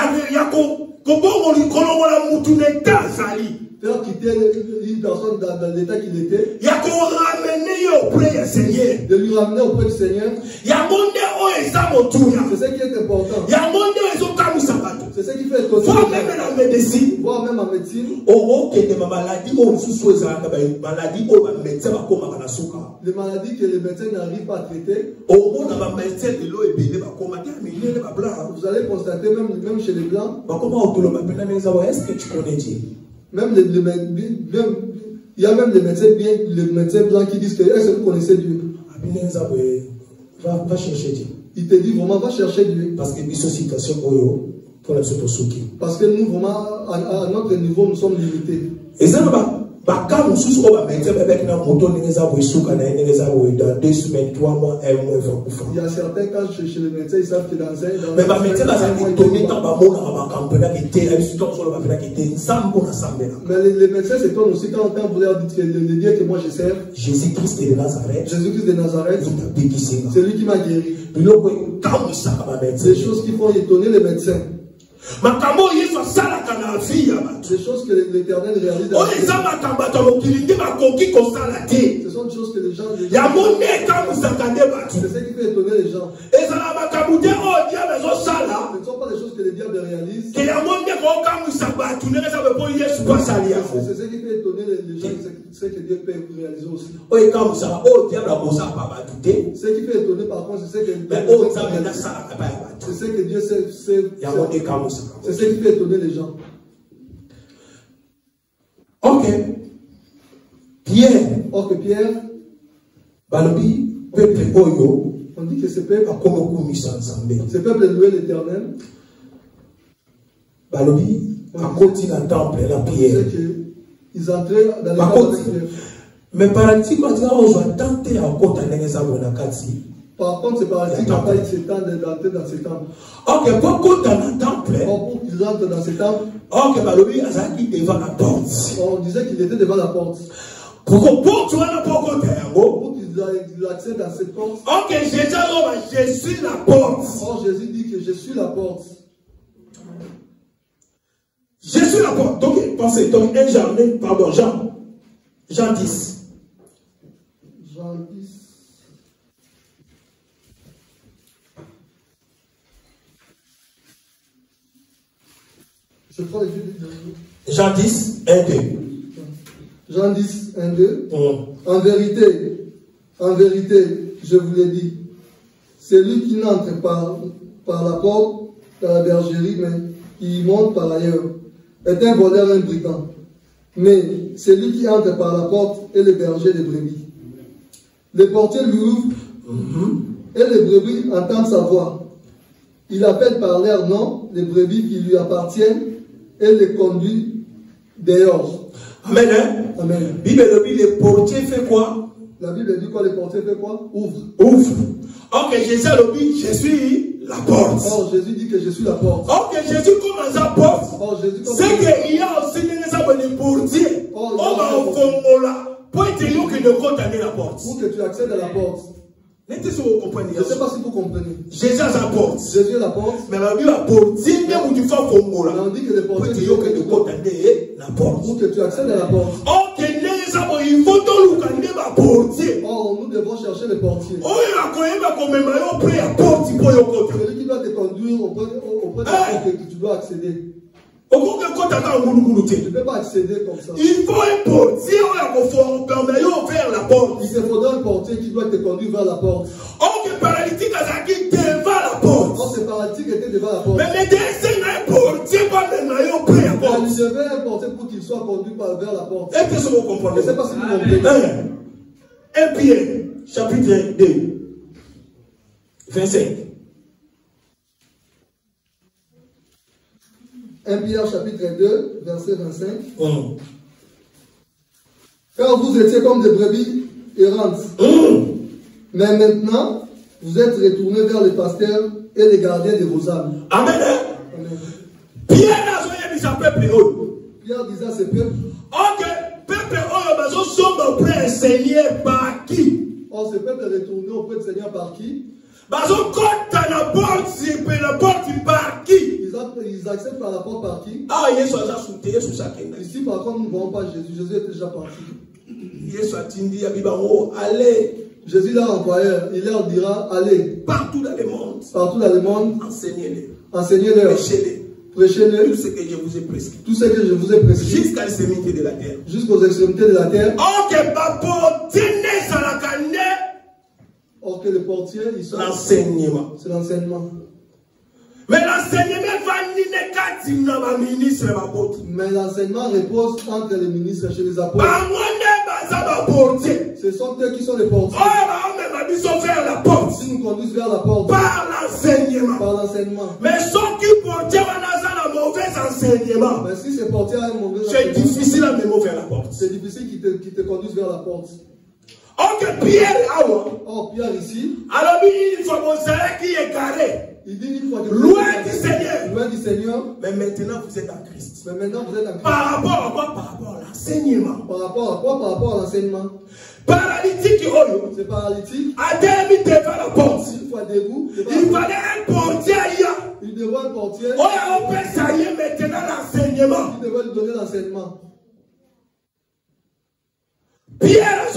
faire quitter une personne dans l'état qu'il était, il y a qu'on ramener auprès du Seigneur. De lui ramener auprès du Seigneur. Il y a c'est ce qui est important. Il y a c'est ce qui fait étonner. Voir même en médecine. Voir même en médecine. Les maladies que les médecins n'arrivent pas à traiter. Vous allez constater même chez les blancs. Est-ce que tu connais Dieu? Même il y a même les médecins blancs qui disent que est-ce que vous connaissez Dieu? Va chercher Dieu. Il te dit vraiment va chercher Dieu. Parce que nous vraiment à notre niveau nous sommes limités. Et ça il y a certains cas chez les médecins, ils savent que dans un mais les médecins s'étonnent aussi quand vous leur dites que le Dieu que moi je sers, Jésus-Christ de Nazareth, c'est lui qui m'a guéri. Des choses qui font étonner les médecins. Des choses que l'Éternel réalise dans la vie. Ce sont des choses que les gens c'est ce qui fait étonner les gens. Ce ne sont pas des choses que le diable réalise. C'est ce qui fait étonner les gens. ce que Dieu peut réaliser aussi. Oh, quand ça va, oh, diable, pas douter. Ce qui peut étonner par contre, c'est ce que Dieu sait. C'est ce qui peut étonner les gens. Ok. Pierre. Ok, Pierre. Balobi, peuple Oyo. On dit que ce peuple louait l'Éternel. Balobi, à côté d'un temple, la prière. Ils entraient dans les temple. Mais paralytique, quand on doit tenter à côté par contre, c'est paralytique n'a pas eu ce temps d'entrer dans ce temple. Ok, pour dans le temple. Pour qu'ils entrent dans ce temple. Ok, Balobi, il devant la porte. On disait qu'il était devant la porte. Pour tu vois la porte pour qu'ils accèdent à cette porte. Ok, je suis la porte. Or, Jésus dit que je suis la porte. Je suis la porte. Donc, pensez, donc, Jean 10. Jean 10. Je prends les deux. Jean 10, 1, 2. Jean 10, 1, 2. En vérité, je vous l'ai dit, celui qui n'entre pas par la porte dans la bergerie, mais qui y monte par ailleurs, est un voleur, un brigand. Mais celui qui entre par la porte est le berger des brebis. Le portier lui ouvre, et les brebis entendent sa voix. Il appelle par leur nom les brebis qui lui appartiennent et les conduit dehors. Amen. Hein? Amen. Bible, le portier fait quoi? La Bible dit quoi? Le portier fait quoi? Ouvre. Ouvre. Ok, Jésus a dit, je suis la porte. Oh, Jésus dit que je suis la porte. Ok, Jésus commence à porte. Oh, Jésus commence. C'est qu'il y a aussi des portiers. On va au fond là. Pour être lieu que ne condamner la porte. Pour que tu accèdes à la porte. Je ne sais pas si vous comprenez. Jésus a la porte. Jésus est la porte. Mais la Bible a portier, même où tu fais au fond là. On dit que le portier est lieu que ne condamner la porte. Pour que tu accèdes à la porte. Ok, il faut donc le portier. Oh, nous devons chercher le portier. Oh, il a quand même auprès de la porte. Celui qui doit te conduire auprès de la porte que tu dois accéder. Tu ne peux pas accéder comme ça. Il faut un portier vers la porte. Il te faudra un portier qui doit te conduire vers la porte. Oh, le paralytique devant la porte. Oh, ce paralytique était devant la porte. Mais un portier auprès de la porte. Il devait un portier pour qu'il soit conduit vers la porte. Est-ce que vous comprenez? Je ne sais pas si vous comprenez. 1 Pierre, chapitre 2, 25. 1 Pierre chapitre 2, verset 25. Car vous étiez comme des brebis errantes. Mais maintenant, vous êtes retournés vers les pasteurs et les gardiens de vos âmes. Amen. Amen. Pierre disait à ce peuple. Ok, peuple sont auprès du Seigneur par qui? Oh, ce peuple est retourné auprès du Seigneur par qui? La porte par qui? Ils acceptent par la porte par qui? Ah, Jésus a soutenu sur ça. Ici, par contre, nous ne voyons pas Jésus. Jésus est déjà parti. Jésus a dit allez. Jésus l'a envoyé. Il leur dira allez. Partout dans le monde. Partout dans le monde. Enseignez-les. Enseignez-les. Prêchez-les. Prêchez-les. Tout ce que je vous ai prescrit. Tout ce que je vous ai prescrit. Jusqu'à l'extrémité de la terre. Jusqu'aux extrémités de la terre. Ok, le portier, il sort. L'enseignement. C'est l'enseignement. Mais l'enseignement va ministre. Mais l'enseignement repose entre les ministres chez les apôtres. Ce sont eux qui sont les portiers. Vers la porte. Si nous conduisent vers la porte. Par l'enseignement. Par l'enseignement. Mais ceux qui portaient un mauvais enseignement. Mais si ces portiers ont un mauvais enseignement, c'est difficile à me vers la porte. C'est difficile qu'ils te conduisent vers la porte. Ok, Pierre, oh, Pierre ici. Alors, il faut qui est carré. Il dit une fois que loin du Seigneur. Loin du Seigneur. Mais maintenant, vous êtes en Christ. Mais maintenant, vous êtes en Christ. Par rapport à quoi? Par rapport à l'enseignement. Par rapport à quoi? Par rapport à l'enseignement. Paralytique, c'est paralytique. A demi devant la porte. Une fois debout. Il fallait un portier. Il devait un portier. Oh, on peut saluer maintenant l'enseignement. Il devait lui donner l'enseignement. Pierre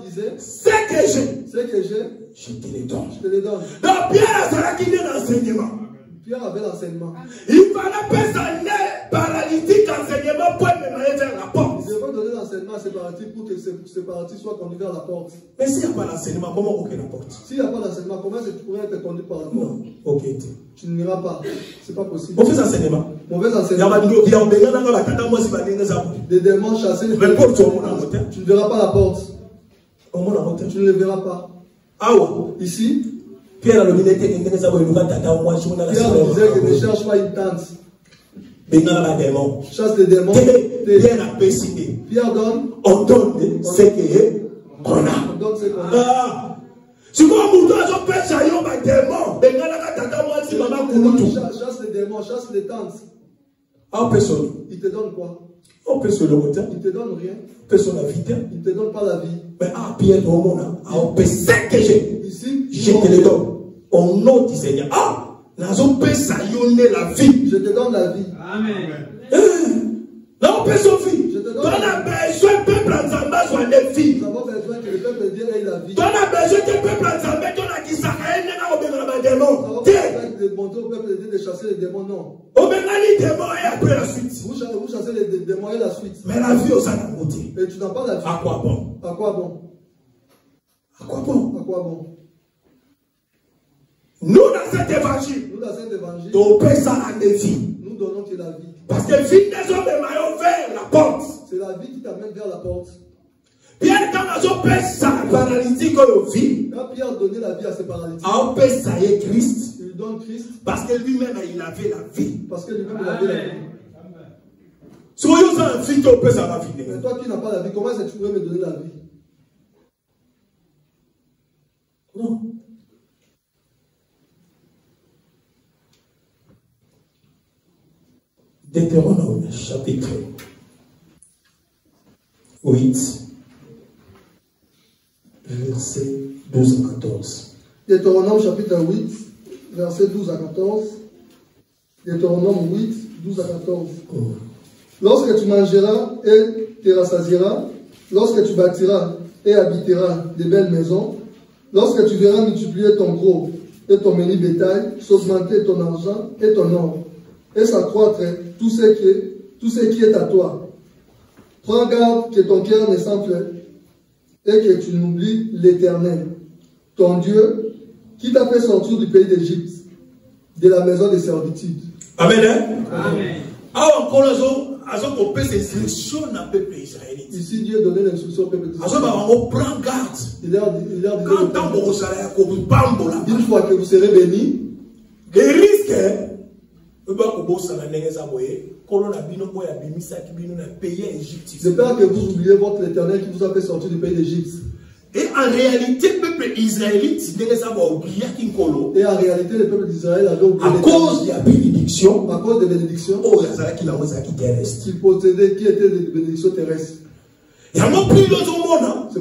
disait, c'est que j'ai, je te le donne. Je te le donne. Donc Pierre a l'enseignement. Pierre avait l'enseignement. Il fallait pas s'en paralytique enseignement pour me mener vers la porte. Il devait donner l'enseignement enseignement séparatif pour que ce séparatif soit conduit vers la porte. Mais s'il n'y a pas l'enseignement, comment on ouvre la porte? S'il n'y a pas d'enseignement, comment est-ce que tu pourrais être conduit par la porte? Non. Ok. Tu n'iras pas. C'est pas possible. Mauvais enseignement. Mauvais enseignement. Des démons chassés. Tu ne verras pas la porte. Tu ne le verras pas. Ici, Pierre disait que ne cherche pas une tente. Chasse les démons. Pierre a précisé. Pierre donne. On donne ce qu'on a. On donne ce qu'on a. Si vous chasse les démons, chasse les tentes. Il te donne quoi? Il te donne rien. Il te donne pas la vie. Mais Pierre, c'est que ici, je te le donne. Au nom du Seigneur. La vie. Je te donne la vie. Amen. Là, on peut sauver. On a besoin que le peuple ensemble soit des filles. Nous avons besoin que le peuple de Dieu ait la vie. On a besoin que le peuple ensemble soit des démons. Nous avons besoin de montrer au peuple de Dieu de chasser les démons, non. On met les démons et après la suite. Vous chassez les démons et la suite. Mais la vie au sein de côté. Et tu n'as pas la vie. À quoi bon? À quoi bon? À quoi bon? À quoi bon? Nous dans cet évangile, nous donnons que la vie. Parce que vie des hommes est vers la porte. C'est la vie qui t'amène vers la porte. Pierre, quand nous avons ça paralytique au vie. Quand Pierre donnait la vie à ses paralytiques, ça y est Christ. Il donne Christ. Parce que lui-même il avait la vie. Parce que lui-même il avait la vie. Soyons un fils qui opère la vie. Mais toi qui n'as pas la vie, comment est-ce que tu pourrais me donner la vie? Non. Deutéronome chapitre 8, verset 12 à 14. Deutéronome chapitre 8, verset 12 à 14. Deutéronome 8, 12 à 14. Lorsque tu mangeras et te rassasieras, lorsque tu bâtiras et habiteras des belles maisons, lorsque tu verras multiplier ton gros et ton menu bétail, s'augmenter ton argent et ton or, et s'accroître tout ce qui est à toi. Prends garde que ton cœur ne s'enfle et que tu n'oublies l'Éternel, ton Dieu, qui t'a fait sortir du pays d'Égypte, de la maison de servitude. Amen. Amen. Ici, Dieu donnait l'instruction au peuple d'Israël. Il leur disait une fois que vous serez bénis, les risques. De peur que vous oubliez votre l'Éternel qui vous a fait sortir du pays d'Égypte. Et en réalité, le peuple israélite, et en réalité, le peuple d'Israël avait oublié à cause de la bénédiction, à cause des bénédictions, qui possédait, qui étaient des bénédictions terrestres. C'est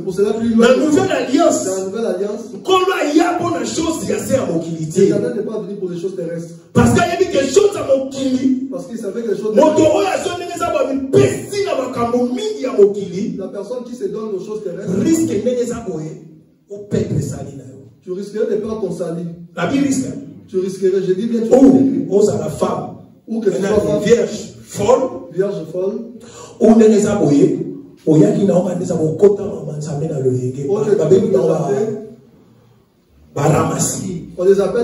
pour cela plus loin. Dans la nouvelle alliance, l'Éternel n'est pas venu pour les choses terrestres. Parce qu'il y a quelque chose à mon kili. Parce qu'il savait quelque chose. La personne qui se donne aux choses terrestres risque au peuple sali. Tu risquerais de perdre ton salut. La Bible risque. Tu risquerais, je dis bien, tu ou à la femme. Ou que tu sois femme. Vierge folle. Vierge folle. Ou les aboyés. On les appelle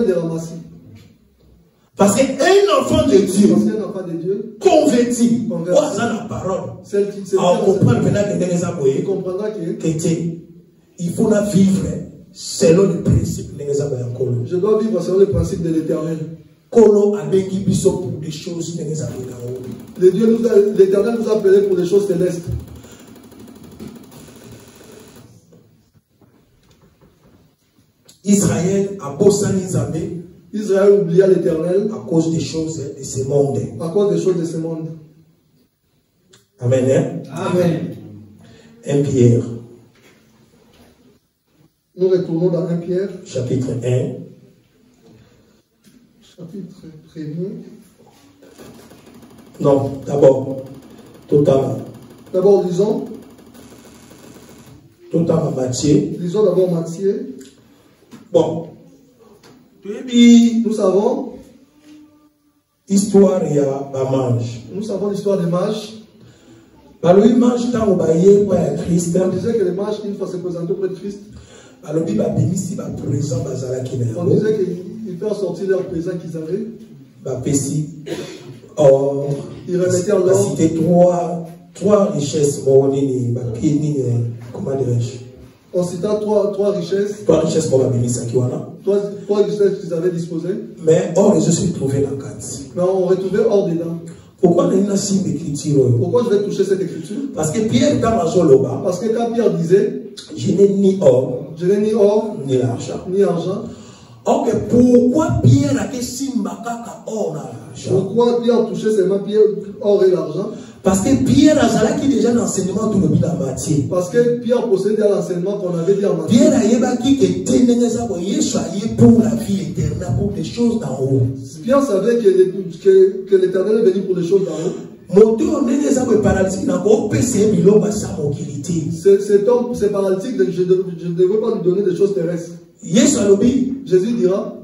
des ramassis. Parce qu'un enfant de Dieu, converti, la parole, il faut vivre selon le principe. Je dois vivre selon le principe de l'Éternel. L'Éternel nous a appelés pour des choses célestes. Israël a bossé Israël oublia l'Éternel à cause des choses de ce monde. À cause des choses de ce monde. Amen. Hein? Amen. 1 Pierre. Nous retournons dans 1 Pierre. Chapitre 1. Chapitre 1. Non, d'abord. Totalement. D'abord, lisons. Totalement Matthieu. Lisons d'abord Matthieu. Bon. Nous savons histoire et mange. Nous savons l'histoire des mages. On disait que les manches, une fois se présenter auprès de Christ, on disait qu'ils faisaient sortir leur présent qu'ils avaient. Ils remettaient en l'or. C'était trois richesses. Comment dirais-je? On cita trois richesses. Trois richesses pour la Bémis. Trois richesses qu'ils avaient disposées. Mais or, je suis trouvé dans 4. Mais on retrouvait or dedans. Pourquoi je vais toucher cette écriture? Parce que Pierre dans la Joloba. Parce que quand Pierre disait, je n'ai ni or, ni argent. Ok, pourquoi Pierre a question makaka or na l'argent? Pourquoi Pierre touchait seulement or et l'argent? Parce que Pierre a déjà l'enseignement tout le monde en matière. Parce que Pierre possédait l'enseignement qu'on avait dit en matière. Pierre a dit que pour la vie éternelle, pour les choses d'en haut. Pierre savait que l'Éternel est venu pour les choses d'en haut. Cet homme, c'est paralytique, je ne devrais pas lui donner des choses terrestres. Jésus dira,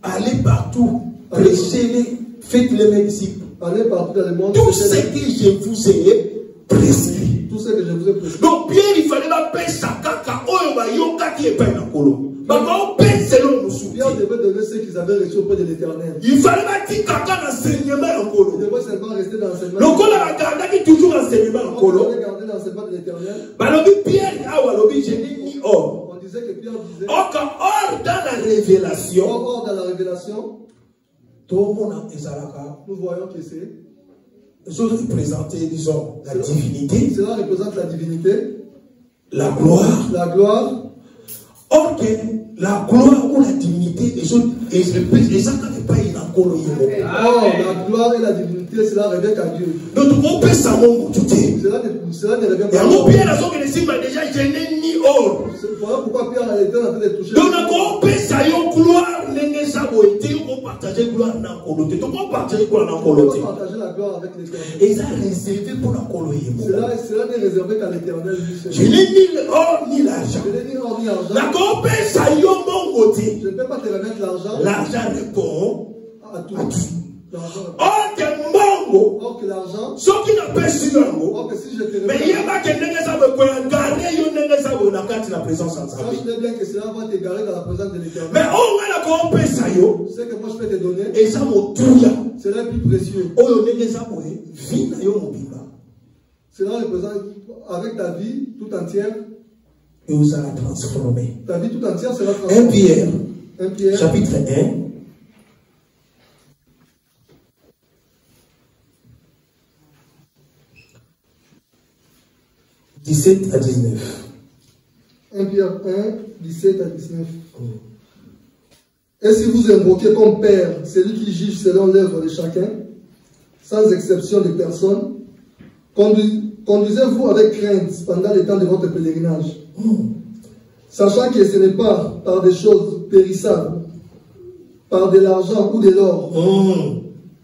allez partout, prêchez-les, faites-les mes disciples. Allez partout dans le monde. Tout ce que je vous ai prescrit. Tout ce que je vous ai prescrit. Donc Pierre, il fallait pas payer sa caca. Pierre devait donner ce qu'ils avaient reçu auprès de l'Éternel. Il fallait pas dire caca d'enseignement en colo. Il devait seulement rester dans l'enseignement. Donc on a gardé toujours enseignement en colo. On a gardé l'enseignement de l'Éternel. Pierre, je n'ai ni or. On disait que Pierre disait. Or dans la révélation. Or dans la révélation. Nous voyons que c'est. Cela représente, disons, la divinité. Cela représente la divinité. La gloire. La gloire. Or que la gloire ou la divinité, et ça ne pas y encore. Or, la gloire et la divinité, cela revient à Dieu. Donc, on peut savoir tout. Cela ne revient pas à Dieu. Pierre a déjà, je n'ai ni or. Voilà pourquoi Pierre a été en train de toucher. Donc, on peut savoir gloire, on partage gloire dans le coloté. Donc, on partage gloire dans le coloté. On peut partager la gloire avec l'Éternel. Et ça réservé pour la colonie. Cela n'est réservé qu'à l'Éternel. Je n'ai ni or ni l'argent. Je n'ai ni or ni argent. D'accord, on peut savoir mon côté. Je ne peux pas te remettre l'argent. L'argent répond à tout. Or que l'argent. Ce qui n'a pas su un mot. Or que si je te remets. Mais il y a pas que la présence en sa vie. Je sais bien que cela va t'égarer dans la présence de l'Éternel. Mais on va la comprendre ça yo. Ce que moi je peux te donner. Et ça mon touya. Cela est plus précieux. Oh yo nenge ça mo vie na yo mo bimba. Cela représente avec ta vie toute entière. Et vous allez transformer. Ta vie toute entière sera transformée. 1 Pierre. Chapitre 1. 17 à 19. 1 Pierre 1, 17 à 19. Et si vous invoquez comme Père celui qui juge selon l'œuvre de chacun, sans exception de personne, conduisez-vous avec crainte pendant le temps de votre pèlerinage, sachant que ce n'est pas par des choses périssables, par de l'argent ou de l'or,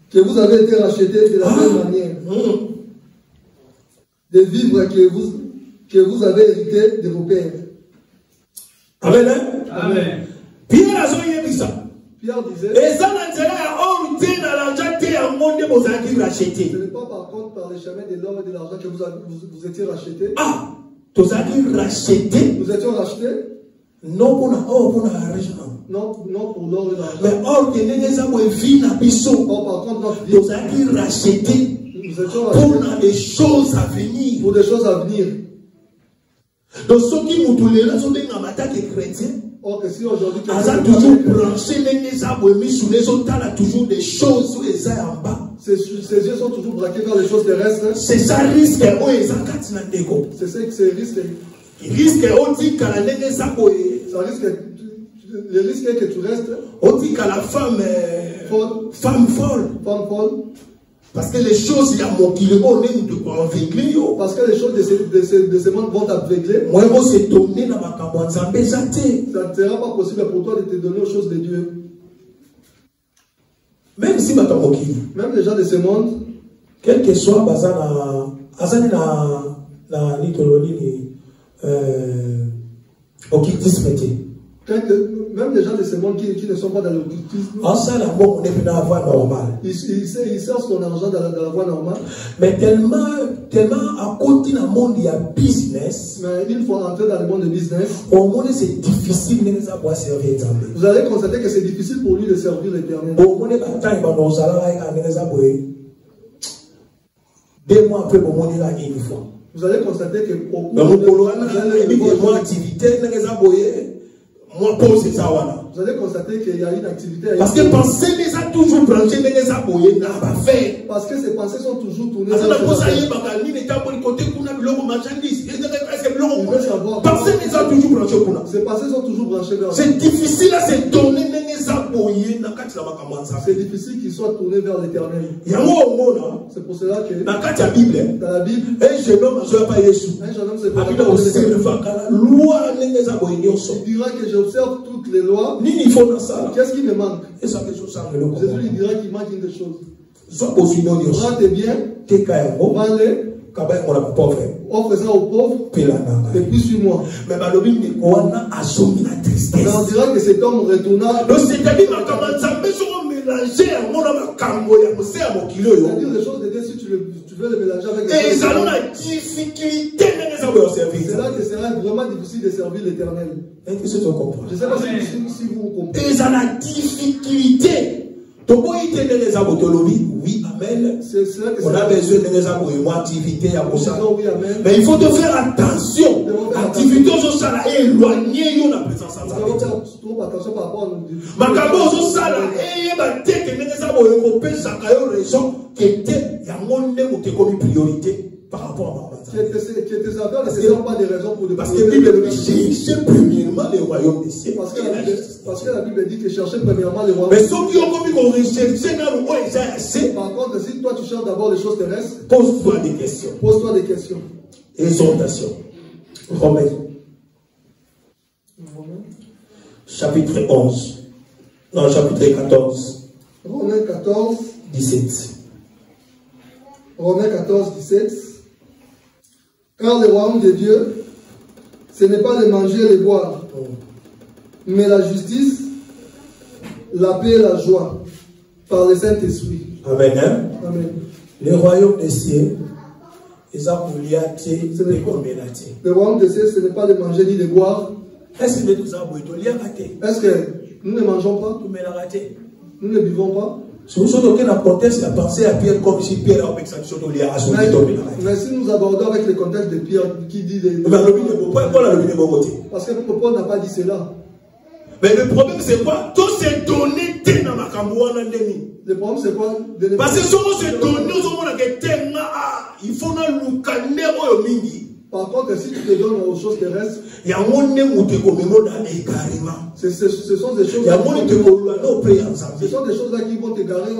que vous avez été rachetés de la même manière, des vivres que vous avez hérité de vos pères. Amen. Amen. Pierre disait, ce n'est pas par contre par les chemins de l'or et de l'argent que vous étiez rachetés. Ah, vous étions rachetés. Non pour l'argent. Non pour l'or et l'argent. Mais or que par contre notre vie. Nous étions rachetés pour des choses à venir. Pour des choses à venir. Donc ceux qui nous tolèrent sont des amateurs chrétiens. Or que si aujourd'hui on a toujours branché les arbres mis sous les autres, là toujours des choses sur les airs en bas. Ces yeux sont toujours braqués vers les choses terrestres. C'est ça risque C'est ça que c'est risque. Il risque on dit qu'à la ça risque le risque est que tu restes. On dit qu'à la femme folle. Parce que les choses, il y a mon kilo, on est de quoi aveugler. Parce que les choses de ce monde vont t'aveugler. Moi, on s'est donné dans ma cabane, ça ne sera pas possible pour toi de te donner aux choses de Dieu. Même si ma tamokili. Même les gens de ce monde. Quel que soit, Azani na litoloni occultisme. Même les gens de ce monde qui ne sont pas dans l'occultisme, ils cherchent ton argent dans la voie normale. Mais tellement à côté dans le monde il y a business. Mais une fois entré dans le monde de business, au monde c'est difficile de servir Dieu. Vous allez constater que c'est difficile pour lui de servir l'Éternel. 2 mois après, on est là une fois. Vous allez constater que au cours de activité, vous allez constater qu'il y a une activité. Parce que pensées les a toujours branché, parce que ces pensées sont toujours tournées vers le Ces pensées sont toujours branchées vers c'est difficile à se tourner. C'est difficile qu'ils soient tournés vers l'Éternel. C'est pour cela que dans la Bible, un jeune homme il dira que j'observe toutes les lois. Qu'est-ce qui me manque? Jésus lui dira qu'il manque une des choses. Prends tes biens, vends-les, offre ça aux pauvres, et puis suis-moi. Mais on dira que cet homme retourna. C'est-à-dire les choses de Dieu, si tu veux les mélanger avec les choses. C'est là que sera vraiment difficile de servir l'Éternel. Je ne sais pas si vous comprenez. Et ça la difficulté. Oui, amen. On a besoin de activité à mais il faut te faire attention. L'activité aux salles est éloignée de la présence de Dieu. Priorité par rapport à parce que la Bible dit cherchez premièrement le royaume des cieux. Parce que la Bible dit que cherchez premièrement le royaume. Mais ceux qui ont commis qu'on recherche dans le royaume. Par contre, si toi tu cherches d'abord les choses terrestres, pose-toi des questions. Pose-toi des questions. Exhortation. Romains. Chapitre 11. Non, chapitre 14. Romains 14. 17. Romains 14, 17. Car le royaume de Dieu, ce n'est pas de manger et de boire, mais la justice, la paix et la joie, par le Saint-Esprit. Amen. Amen. Le royaume des cieux, le royaume des cieux, ce n'est pas de manger ni de boire. Est-ce que nous ne mangeons pas? Nous ne buvons pas? Si vous avez un contexte, la pensée à Pierre comme si Pierre a mais si nous abordons avec le contexte de Pierre qui dit parce que Paul n'a pas dit cela. Mais le problème c'est quoi? Tout s'est donné dans ma camouana. Le problème c'est quoi? Parce que si on se donne, il faut nous mingi. Par contre, si tu te donnes aux choses terrestres, ce sont des choses là qui vont te garer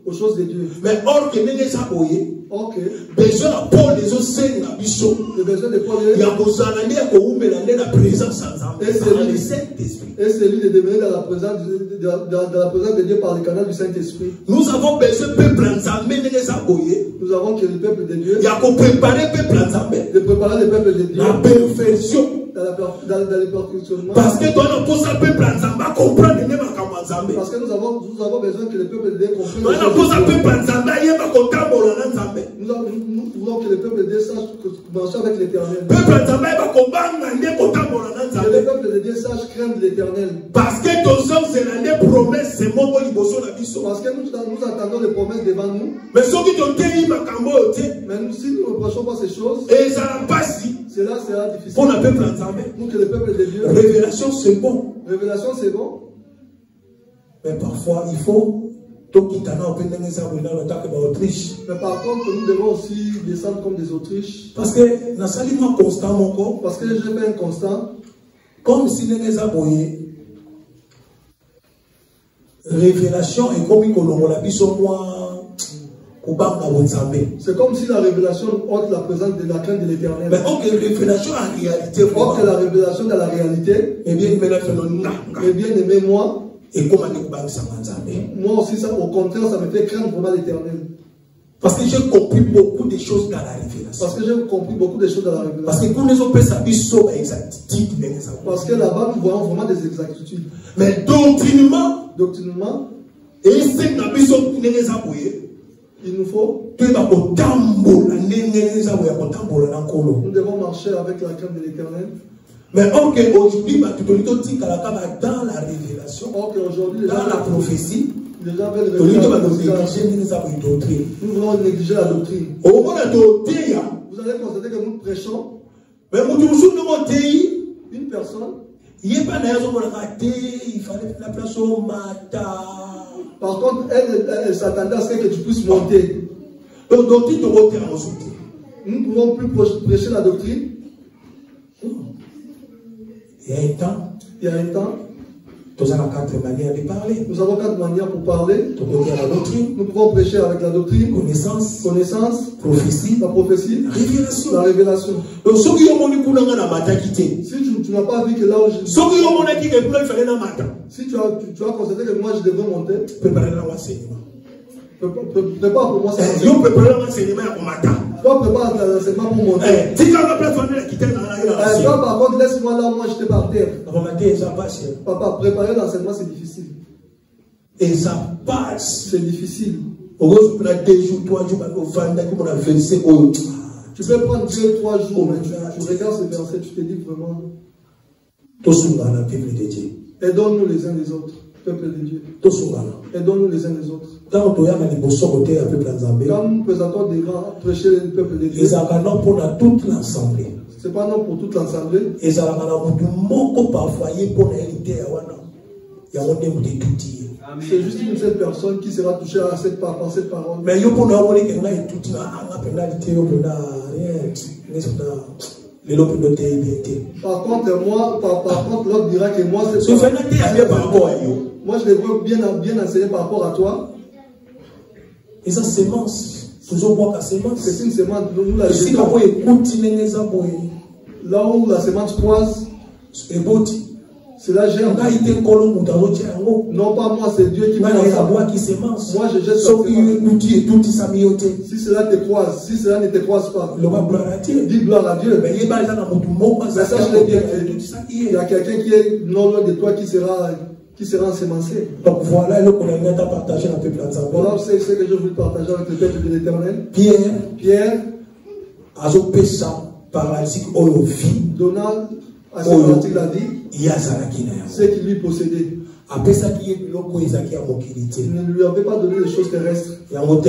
aux choses de Dieu. Mais or que besoin de Paul les autres le besoin de Paul et c'est lui de devenir dans la présence de Dieu par le canal du Saint-Esprit. Nous avons besoin nous avons que le peuple de Dieu de préparer le peuple de Dieu la perfection dans le perfectionnement. Parce que toi non pose un peuple comprendre parce que nous avons besoin que le peuple de Dieu comprenne. Nous voulons que le peuple de Dieu sache marcher avec l'Éternel. Que le peuple de Dieu sache craindre l'Éternel. Parce que promesse parce que nous attendons les promesses devant nous. Mais si nous ne prêchons pas ces choses, cela sera difficile pour que le peuple de Dieu. Révélation c'est bon. Révélation c'est bon. Mais parfois il faut. Mais par contre, nous devons aussi descendre comme des Autriches. Parce que constant parce que j'ai fait un constat. Comme si les révélation est comme c'est comme si la révélation ôte la présence de la crainte de l'Éternel. Mais ok, révélation en réalité. Ok, la révélation dans la réalité. Eh bien, aimé moi. Et comment moi aussi, ça, au contraire, ça me fait craindre vraiment l'Éternel. Parce que j'ai compris beaucoup de choses dans la révélation. Parce que j'ai compris beaucoup de choses dans la révélation. Parce que quand les autres ça sont exactitude. Parce que là-bas, nous voyons vraiment des exactitudes. Mais doctrinement, il nous faut. Nous devons marcher avec la crainte de l'Éternel. Mais aujourd'hui, dans la révélation, dans la prophétie, nous voulons négliger la doctrine. Vous allez constater que nous prêchons. Mais une personne. Il fallait la place au matin. Par contre, elle s'attendait à ce que tu puisses monter. Donc, doctrine de monter en nous ne pouvons plus prêcher la doctrine. Il y a un temps. Nous avons 4 manières de parler. Nous avons 4 manières pour parler. Nous pouvons prêcher avec la doctrine, connaissance, prophétie, la prophétie, la révélation. Donc, si tu n'as pas vu que là où je... Si tu as constaté que moi je devrais monter, prépare pour moi ça. Tu dois préparer l'enseignement pour monter. Toi, par contre, laisse-moi là, moi je te par terre. Papa, préparer l'enseignement c'est difficile. Et ça passe. C'est difficile. Tu peux prendre 2-3 jours, mais tu regardes ce verset, tu te dis vraiment. Aidons-nous les uns les autres, peuple de Dieu. Aidons-nous les uns les autres. Quand nous présentons des grands prêcher le peuple de Dieu, c'est pas non pour toute l'assemblée. C'est pas non pour toute l'assemblée. Et ça va parfois c'est juste une seule personne qui sera touchée par cette parole. Mais par contre, l'autre dira que moi, c'est moi, je devrais bien enseigner par rapport à toi. Et ça, semence. C'est une semence. Là où la semence croise, c'est la germe. Non pas moi, c'est Dieu qui m'a dit. Moi je jette la semence. Si cela te croise, si cela ne te croise pas, dis gloire à Dieu. Mais ça, je l'ai bien fait. Il y a quelqu'un qui est non loin de toi qui sera ensemencé. Donc voilà ce qu'on a partagé dans le peuple ensemble. Voilà ce que je voulais partager avec le peuple de l'Éternel. Pierre a paralytique au vie. Donnant à ce paralytique la vie. Ce qui lui possédait. Après ça, il ne lui avait pas donné des choses terrestres. C'est le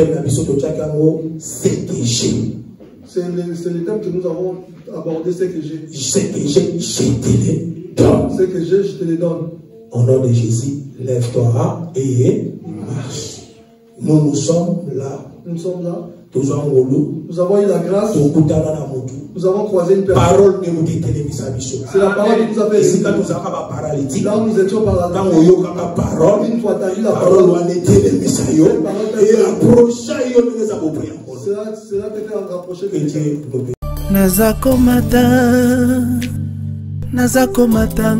thème que nous avons abordé, ce que j'ai. Ce que j'ai, je te les donne. Au nom de Jésus, lève-toi et marche. Nous sommes là. Nous avons eu la grâce. Nous avons croisé une personne. C'est la parole qui nous a fait. Là où nous étions paralysés. Une fois tu as eu la parole. Cela te fait rapprocher de Dieu. Nazakomata